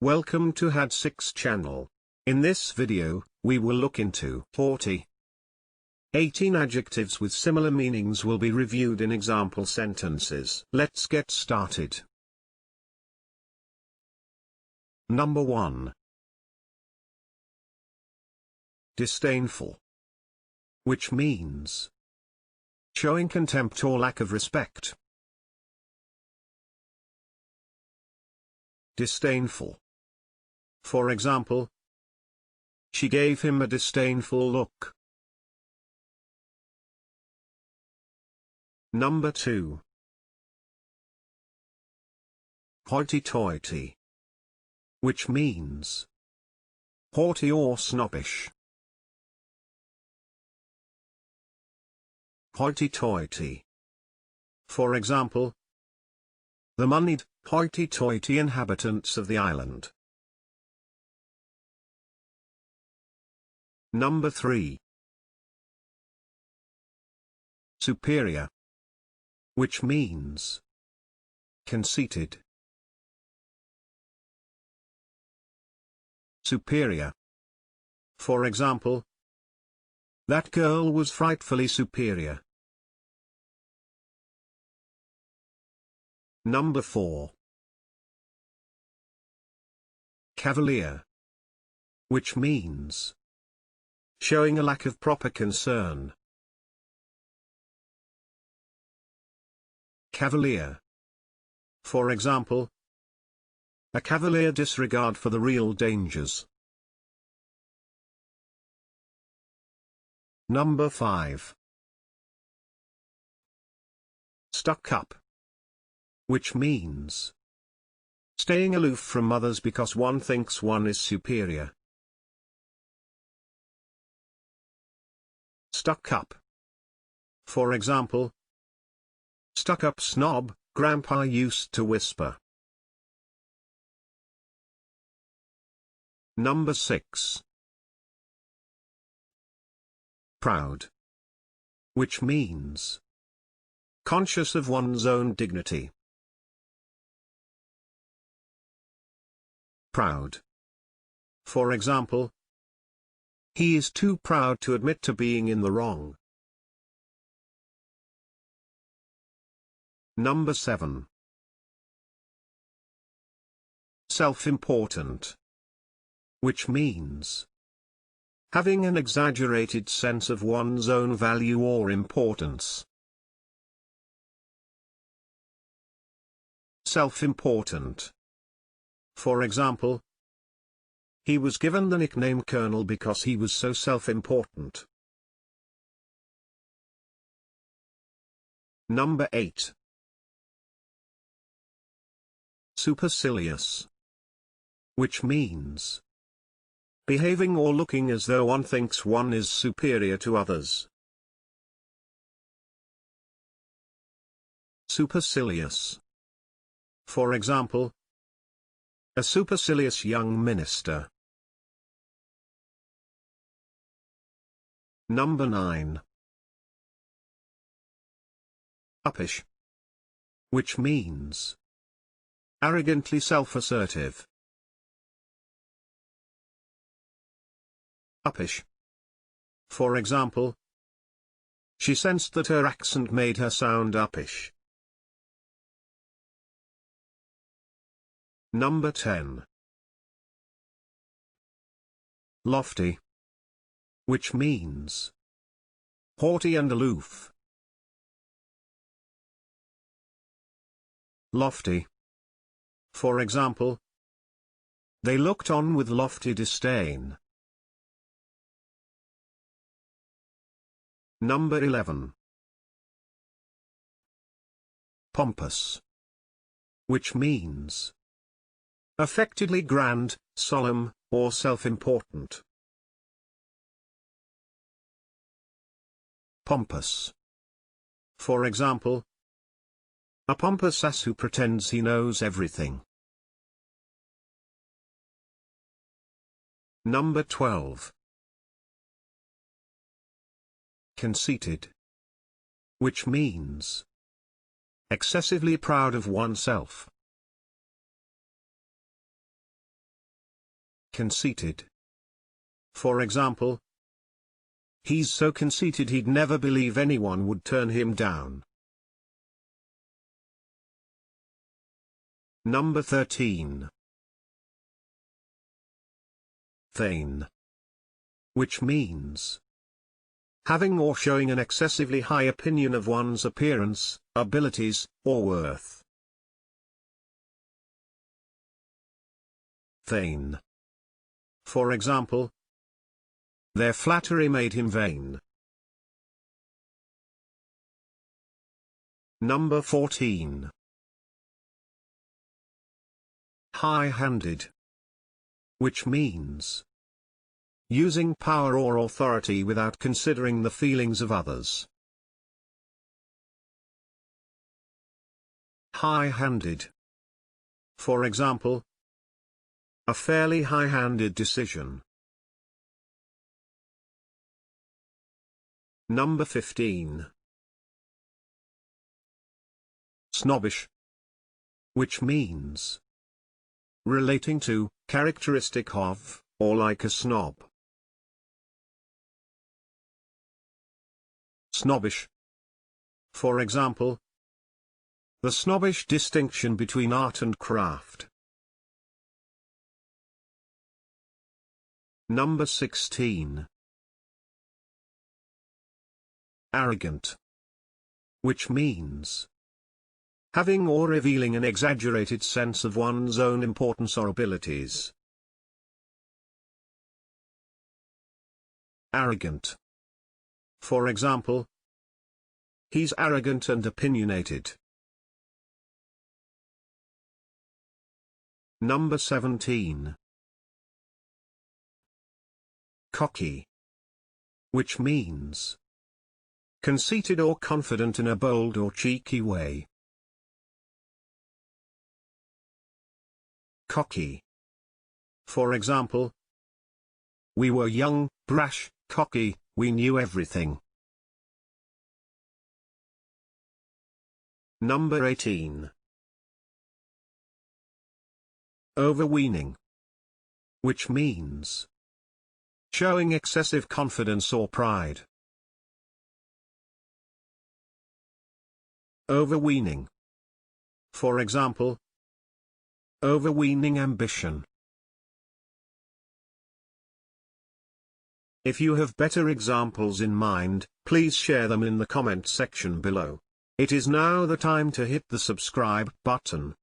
Welcome to Had6 channel. In this video, we will look into haughty. 18 adjectives with similar meanings will be reviewed in example sentences. Let's get started. Number 1. Disdainful, which means showing contempt or lack of respect. Disdainful. For example, she gave him a disdainful look. Number 2. Hoity-toity, which means haughty or snobbish. Hoity-toity. For example, the moneyed, hoity-toity inhabitants of the island. Number 3. Superior, which means conceited. Superior. For example, that girl was frightfully superior. Number 4. Cavalier, which means showing a lack of proper concern. Cavalier. For example, a cavalier disregard for the real dangers. Number 5. Stuck up, which means staying aloof from others because one thinks one is superior. Stuck up. For example, stuck-up snob, Grandpa used to whisper. Number 6. Proud, which means conscious of one's own dignity. Proud. For example, he is too proud to admit to being in the wrong. Number 7. Self-important, which means having an exaggerated sense of one's own value or importance. Self-important. For example, he was given the nickname Colonel because he was so self-important. Number 8. Supercilious, which means behaving or looking as though one thinks one is superior to others. Supercilious. For example, a supercilious young minister. Number 9. Uppish, which means arrogantly self-assertive. Uppish. For example, she sensed that her accent made her sound uppish. Number 10. Lofty, which means haughty and aloof. Lofty. For example, they looked on with lofty disdain. Number 11. Pompous, which means affectedly grand, solemn, or self-important. Pompous. For example, a pompous ass who pretends he knows everything. Number 12. Conceited, which means excessively proud of oneself. conceited. For example, he's so conceited he'd never believe anyone would turn him down. Number 13. Vain. Which means having or showing an excessively high opinion of one's appearance, abilities, or worth. Vain. For example, their flattery made him vain. Number 14. High-handed. Which means using power or authority without considering the feelings of others. High-handed. For example, a fairly high-handed decision. Number 15. Snobbish. Which means relating to, characteristic of, or like a snob. Snobbish. For example, the snobbish distinction between art and craft. Number 16. Arrogant. Which means having or revealing an exaggerated sense of one's own importance or abilities. Arrogant. For example, he's arrogant and opinionated. Number 17. Cocky. Which means conceited or confident in a bold or cheeky way. Cocky. For example, we were young, brash, cocky, we knew everything. Number 18. Overweening. Which means showing excessive confidence or pride. Overweening. For example, overweening ambition. If you have better examples in mind, please share them in the comment section below. It is now the time to hit the subscribe button.